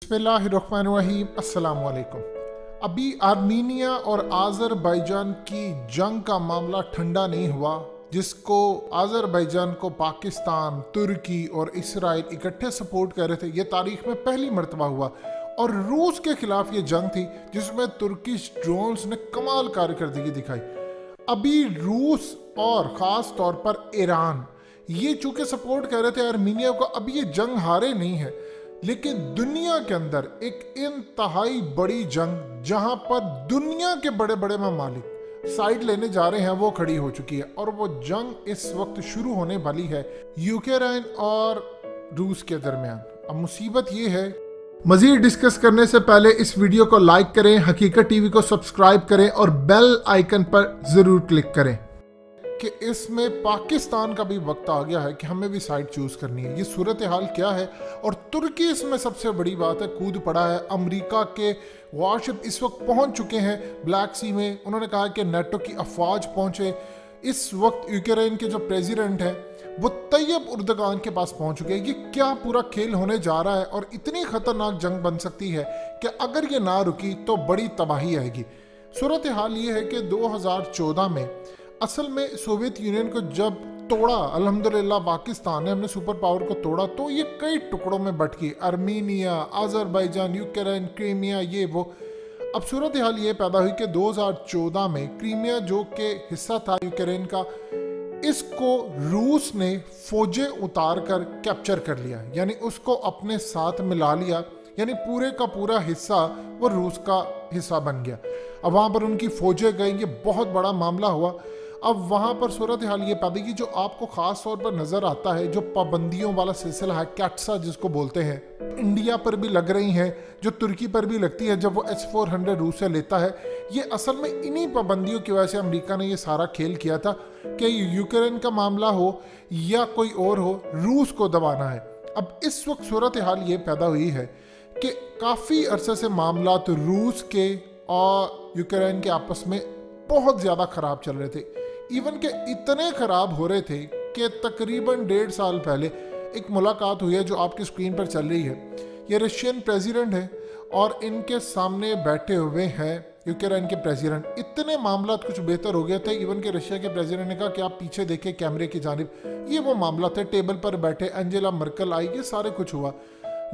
बिस्मिल्लाहिर्रहमानिर्रहीम, अस्सलाम वालेकुम। अभी आर्मीनिया और आज़रबाईजान की जंग का मामला ठंडा नहीं हुआ, जिसको आज़रबाईजान को पाकिस्तान, तुर्की और इसराइल इकट्ठे सपोर्ट कर रहे थे। ये तारीख में पहली मरतबा हुआ और रूस के खिलाफ ये जंग थी जिसमें तुर्किश ड्रोन्स ने कमाल कारकर्दगी दिखाई। अभी रूस और ख़ास तौर पर ईरान ये चूँकि सपोर्ट कर रहे थे आर्मीनिया को, अभी ये जंग हारे नहीं है, लेकिन दुनिया के अंदर एक इंतहाई बड़ी जंग जहां पर दुनिया के बड़े बड़े ममालिक साइड लेने जा रहे हैं वो खड़ी हो चुकी है। और वो जंग इस वक्त शुरू होने वाली है यूक्रेन और रूस के दरमियान। अब मुसीबत ये है, मजीद डिस्कस करने से पहले इस वीडियो को लाइक करें, हकीकत टीवी को सब्सक्राइब करें और बेल आइकन पर जरूर क्लिक करें कि इसमें पाकिस्तान का भी वक्त आ गया है कि हमें भी साइड चूज करनी है। ये सूरत हाल क्या है, और तुर्की इसमें सबसे बड़ी बात है, कूद पड़ा है। अमेरिका के वारशिप इस वक्त पहुंच चुके हैं ब्लैक सी में। उन्होंने कहा कि नेटो की अफवाज पहुंचे। इस वक्त यूक्रेन के जो प्रेसिडेंट है वो तैयब उर्दगान के पास पहुंच चुके हैं। ये क्या पूरा खेल होने जा रहा है और इतनी खतरनाक जंग बन सकती है कि अगर ये ना रुकी तो बड़ी तबाही आएगी। सूरत हाल ये है कि 2014 में असल में सोवियत यूनियन को जब तोड़ा, अल्हम्दुलिल्लाह पाकिस्तान ने, हमने सुपर पावर को तोड़ा, तो ये कई टुकड़ों में बट गई। आर्मीनिया, आज़रबाईजान, यूक्रेन, क्रीमिया, ये वो। अब सूरत हाल ये पैदा हुई कि 2014 में क्रीमिया जो के हिस्सा था यूक्रेन का, इसको रूस ने फौजें उतार कर कैप्चर कर लिया, यानी उसको अपने साथ मिला लिया, यानी पूरे का पूरा हिस्सा वो रूस का हिस्सा बन गया। अब वहाँ पर उनकी फौजें गई, ये बहुत बड़ा मामला हुआ। अब वहाँ पर सूरत हाल ये पैदा की, जो आपको ख़ास तौर पर नज़र आता है, जो पाबंदियों वाला सिलसिला है, कैट्सा जिसको बोलते हैं, इंडिया पर भी लग रही हैं, जो तुर्की पर भी लगती है जब वो S-400 रूस से लेता है। ये असल में इन्हीं पाबंदियों की वजह से अमेरिका ने ये सारा खेल किया था कि यूक्रेन का मामला हो या कोई और हो, रूस को दबाना है। अब इस वक्त सूरत हाल ये पैदा हुई है कि काफ़ी अरसे से मामला तो रूस के और यूक्रेन के आपस में बहुत ज़्यादा ख़राब चल रहे थे। इवन के इतने ख़राब हो रहे थे कि तकरीबन 1.5 साल पहले एक मुलाकात हुई है जो आपकी स्क्रीन पर चल रही है। ये रशियन प्रेसिडेंट है और इनके सामने बैठे हुए हैं यूक्रेन के प्रेसिडेंट। इतने मामला कुछ बेहतर हो गए थे, इवन के रशिया के प्रेसिडेंट ने कहा कि आप पीछे देखें कैमरे की जानिब। ये वो मामला थे, टेबल पर बैठे एंजेला मर्कल आई, ये सारे कुछ हुआ।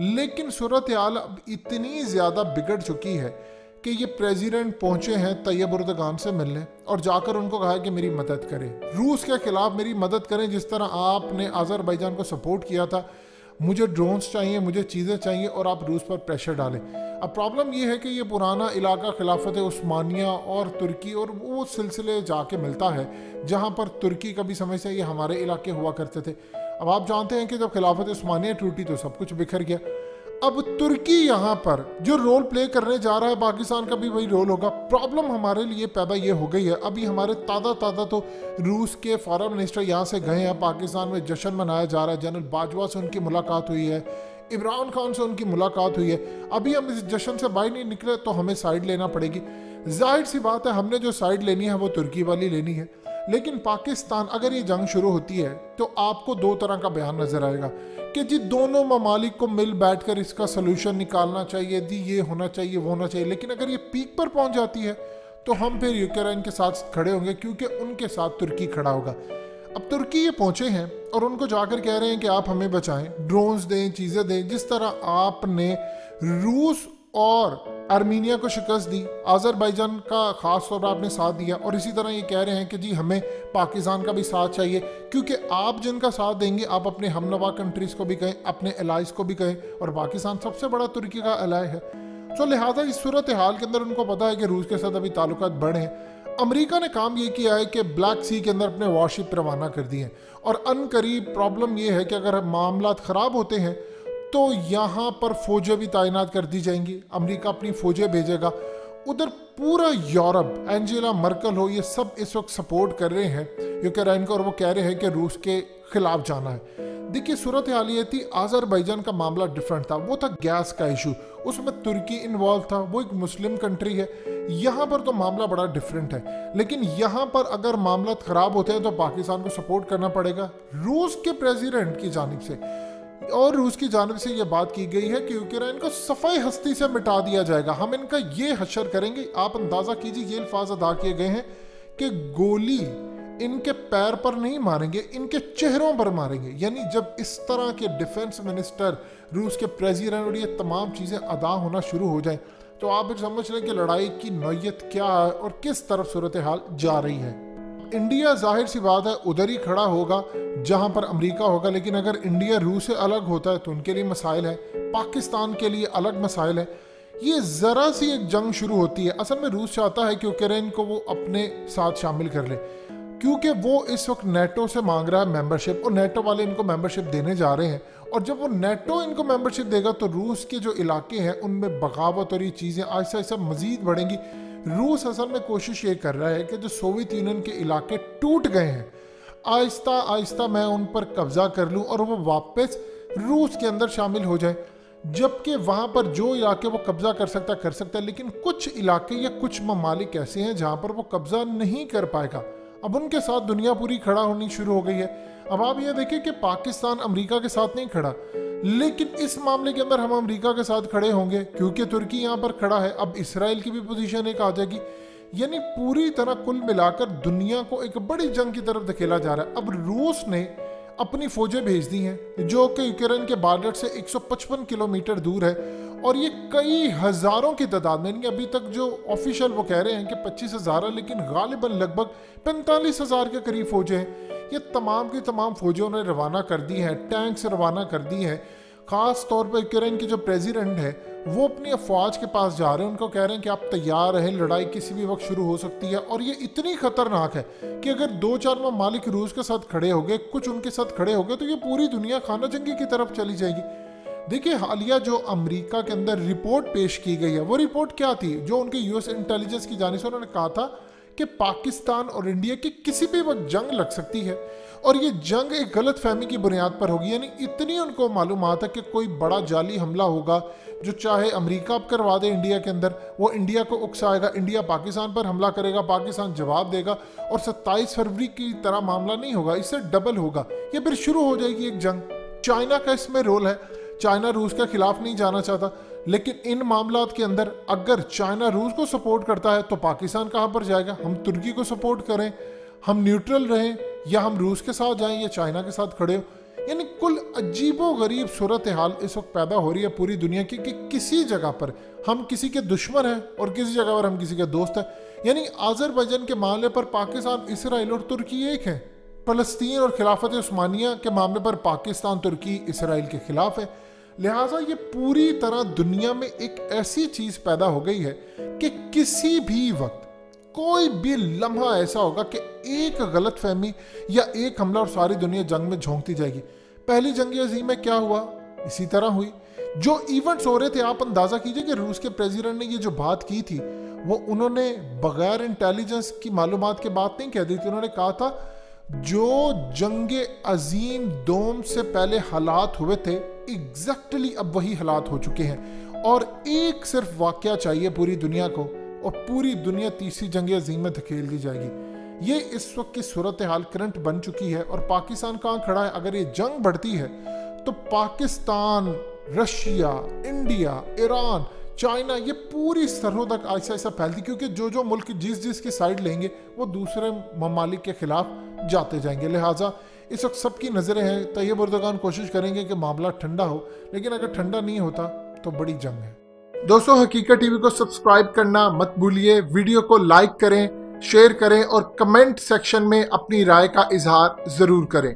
लेकिन सूरत हाल अब इतनी ज़्यादा बिगड़ चुकी है कि ये प्रेसिडेंट पहुंचे हैं तैयब उर्दगान से मिलने और जाकर उनको कहा कि मेरी मदद करें, रूस के खिलाफ मेरी मदद करें, जिस तरह आपने आज़रबाईजान को सपोर्ट किया था। मुझे ड्रोन्स चाहिए, मुझे चीज़ें चाहिए और आप रूस पर प्रेशर डालें। अब प्रॉब्लम ये है कि ये पुराना इलाका खिलाफत उस्मानिया और तुर्की और वो सिलसिले जाके मिलता है जहाँ पर तुर्की का भी समय से ये हमारे इलाके हुआ करते थे। अब आप जानते हैं कि जब खिलाफत उस्मानिया टूटी तो सब कुछ बिखर गया। अब तुर्की यहाँ पर जो रोल प्ले करने जा रहा है, पाकिस्तान का भी वही रोल होगा। प्रॉब्लम हमारे लिए पैदा ये हो गई है, अभी हमारे ताज़ा तो रूस के फॉरेन मिनिस्टर यहाँ से गए हैं, पाकिस्तान में जश्न मनाया जा रहा है। जनरल बाजवा से उनकी मुलाकात हुई है, इमरान खान से उनकी मुलाकात हुई है। अभी हम इस जश्न से बाहर नहीं निकले तो हमें साइड लेना पड़ेगी। जाहिर सी बात है, हमने जो साइड लेनी है वो तुर्की वाली लेनी है। लेकिन पाकिस्तान, अगर ये जंग शुरू होती है तो आपको दो तरह का बयान नजर आएगा कि जी दोनों ममालिक को मिल बैठकर इसका सलूशन निकालना चाहिए, दी ये होना चाहिए, वो होना चाहिए। लेकिन अगर ये पीक पर पहुंच जाती है तो हम फिर यूक्रेन के साथ खड़े होंगे, क्योंकि उनके साथ तुर्की खड़ा होगा। अब तुर्की ये पहुंचे हैं और उनको जाकर कह रहे हैं कि आप हमें बचाएं, ड्रोन्स दें, चीज़ें दें। जिस तरह आपने रूस और आर्मीनिया को शिकस्त दी, आज़रबाईजान का ख़ास तौर पर आपने साथ दिया, और इसी तरह ये कह रहे हैं कि जी हमें पाकिस्तान का भी साथ चाहिए, क्योंकि आप जिनका साथ देंगे आप अपने हमनवा कंट्रीज़ को भी कहें, अपने एलाइज को भी कहें, और पाकिस्तान सबसे बड़ा तुर्की का एलाय है। तो लिहाजा इस सूरत हाल के अंदर उनको पता है कि रूस के साथ अभी ताल्लुकात बढ़े हैं। अमेरिका ने काम ये किया है कि ब्लैक सी के अंदर अपने वॉरशिप रवाना कर दिए हैं, और अनकरीब प्रॉब्लम ये है कि अगर मामला ख़राब होते हैं तो यहाँ पर फौजें भी तैनात कर दी जाएंगी। अमेरिका अपनी फौजें भेजेगा उधर। पूरा यूरोप, एंजेला मर्कल हो, ये सब इस वक्त सपोर्ट कर रहे हैं यूक्रेन को, और वो कह रहे हैं कि रूस के खिलाफ जाना है। देखिए सूरत हाल ये थी, आज़रबाईजान का मामला डिफरेंट था, वो था गैस का इशू, उसमें तुर्की इन्वॉल्व था, वो एक मुस्लिम कंट्री है। यहाँ पर तो मामला बड़ा डिफरेंट है, लेकिन यहाँ पर अगर मामला ख़राब होते हैं तो पाकिस्तान को सपोर्ट करना पड़ेगा। रूस के प्रेसिडेंट की जानिब से और रूस की जानिब से यह बात की गई है कि यूक्रेन को सफाई हस्ती से मिटा दिया जाएगा, हम इनका ये हशर करेंगे। आप अंदाजा कीजिए, ये अल्फाज अदा किए गए हैं कि गोली इनके पैर पर नहीं मारेंगे, इनके चेहरों पर मारेंगे। यानी जब इस तरह के डिफेंस मिनिस्टर, रूस के प्रेसिडेंट और ये तमाम चीज़ें अदा होना शुरू हो जाएं, तो आप समझ लें कि लड़ाई की नौयत क्या है और किस तरफ सूरत हाल जा रही है। इंडिया जाहिर सी बात है उधर ही खड़ा होगा जहां पर अमेरिका होगा, लेकिन अगर इंडिया रूस से अलग होता है तो उनके लिए मसाइल है, पाकिस्तान के लिए अलग मसाइल है। ये ज़रा सी एक जंग शुरू होती है। असल में रूस चाहता है कि यूक्रेन को वो अपने साथ शामिल कर ले, क्योंकि वो इस वक्त नेटो से मांग रहा है मेंबरशिप, और नेटो वाले इनको मेंबरशिप देने जा रहे हैं। और जब वो नेटो इनको मेंबरशिप देगा तो रूस के जो इलाके हैं उनमें बगावत और ये चीज़ें आहिस्ता आहिस्ता मज़ीद बढ़ेंगी। रूस असल में कोशिश ये कर रहा है कि जो सोवियत यूनियन के इलाके टूट गए हैं, आहिस्ता आहिस्ता मैं उन पर कब्जा कर लूँ और वो वापस रूस के अंदर शामिल हो जाए। जबकि वहाँ पर जो इलाके वो कब्जा कर सकता है, लेकिन कुछ इलाके या कुछ ममालिक ऐसे हैं जहाँ पर वो कब्जा नहीं कर पाएगा। अब उनके साथ दुनिया पूरी खड़ा होनी शुरू हो गई है। अब आप ये देखिए कि पाकिस्तान अमेरिका के साथ नहीं खड़ा, लेकिन इस मामले के अंदर हम अमेरिका के साथ खड़े होंगे क्योंकि तुर्की यहाँ पर खड़ा है। अब इसराइल की भी पोजीशन एक आ जाएगी। यानी पूरी तरह कुल मिलाकर दुनिया को एक बड़ी जंग की तरफ धकेला जा रहा है। अब रूस ने अपनी फौजें भेज दी हैं जो कि यूक्रेन के बॉर्डर से 155 किलोमीटर दूर है, और ये कई हज़ारों की तादाद में, अभी तक जो ऑफिशियल वो कह रहे हैं कि 25,000 है, लेकिन गालिबन लगभग 45,000 के करीब फौजें हैं। ये तमाम की तमाम फौजों ने रवाना कर दी हैं, टैंक्स रवाना कर दी हैं। ख़ास तौर पर यूक्रेन के जो प्रेसिडेंट है वो अपनी अफवाज के पास जा रहे हैं, उनको कह रहे हैं कि आप तैयार रहें, लड़ाई किसी भी वक्त शुरू हो सकती है। और ये इतनी खतरनाक है कि अगर 2-4 ममालिक रूस के साथ खड़े हो गए, कुछ उनके साथ खड़े हो गए, तो ये पूरी दुनिया खाना जंगी की तरफ चली जाएगी। देखिए, हालिया जो अमेरिका के अंदर रिपोर्ट पेश की गई है, वो रिपोर्ट क्या थी? जो उनके यूएस इंटेलिजेंस की जानिब से उन्होंने कहा था कि पाकिस्तान और इंडिया की किसी भी वक्त जंग लग सकती है, और ये जंग एक गलत फहमी की बुनियाद पर होगी। यानी इतनी उनको मालूमात है कि कोई बड़ा जाली हमला होगा जो चाहे अमेरिका करवा दे इंडिया के अंदर, वो इंडिया को उकसाएगा, इंडिया पाकिस्तान पर हमला करेगा, पाकिस्तान जवाब देगा, और 27 फरवरी की तरह मामला नहीं होगा, इससे डबल होगा। ये फिर शुरू हो जाएगी एक जंग। चाइना का इसमें रोल है। चाइना रूस के खिलाफ नहीं जाना चाहता, लेकिन इन मामलात के अंदर अगर चाइना रूस को सपोर्ट करता है तो पाकिस्तान कहाँ पर जाएगा? हम तुर्की को सपोर्ट करें, हम न्यूट्रल रहें, या हम रूस के साथ जाएं या चाइना के साथ खड़े हो? यानी कुल अजीबो गरीब सूरत हाल इस वक्त पैदा हो रही है पूरी दुनिया की कि किसी जगह पर हम किसी के दुश्मन हैं और किसी जगह पर हम किसी के दोस्त हैं। यानी आज़रबाईजान के मामले पर पाकिस्तान, इसराइल और तुर्की एक है। फलस्तीन और खिलाफत उस्मानिया के मामले पर पाकिस्तान, तुर्की, इसराइल के खिलाफ है। लिहाजा ये पूरी तरह दुनिया में एक ऐसी चीज पैदा हो गई है कि किसी भी वक्त कोई भी लम्हा ऐसा होगा कि एक गलत फहमी या एक हमला और सारी दुनिया जंग में झोंकती जाएगी। पहली जंग अजीम में क्या हुआ? इसी तरह हुई। जो इवेंट्स हो रहे थे, आप अंदाजा कीजिए कि रूस के प्रेसिडेंट ने ये जो बात की थी वो उन्होंने बगैर इंटेलिजेंस की मालूमात के बात नहीं कह दी थी। उन्होंने कहा था जो जंगे अजीम दोम से पहले हालात हुए थे, एग्जैक्टली अब वही हालात हो चुके हैं, और एक सिर्फ वाकया चाहिए पूरी दुनिया को, और पूरी दुनिया तीसरी जंग अजीम में धकेल दी जाएगी। ये इस वक्त की सूरत हाल करंट बन चुकी है। और पाकिस्तान कहाँ खड़ा है? अगर ये जंग बढ़ती है तो Pakistan, Russia, India, Iran, China, ये पूरी सरहद तक ऐसा ऐसा फैलती, क्योंकि जो जो मुल्क जिस की साइड लेंगे वो दूसरे ममालिक के खिलाफ जाते जाएंगे। लिहाजा इस वक्त सबकी नज़रें हैं। तैयब उर्दगान कोशिश करेंगे कि मामला ठंडा हो, लेकिन अगर ठंडा नहीं होता तो बड़ी जंग है। दोस्तों, हकीकत टीवी को सब्सक्राइब करना मत भूलिए, वीडियो को लाइक करें, शेयर करें और कमेंट सेक्शन में अपनी राय का इजहार ज़रूर करें।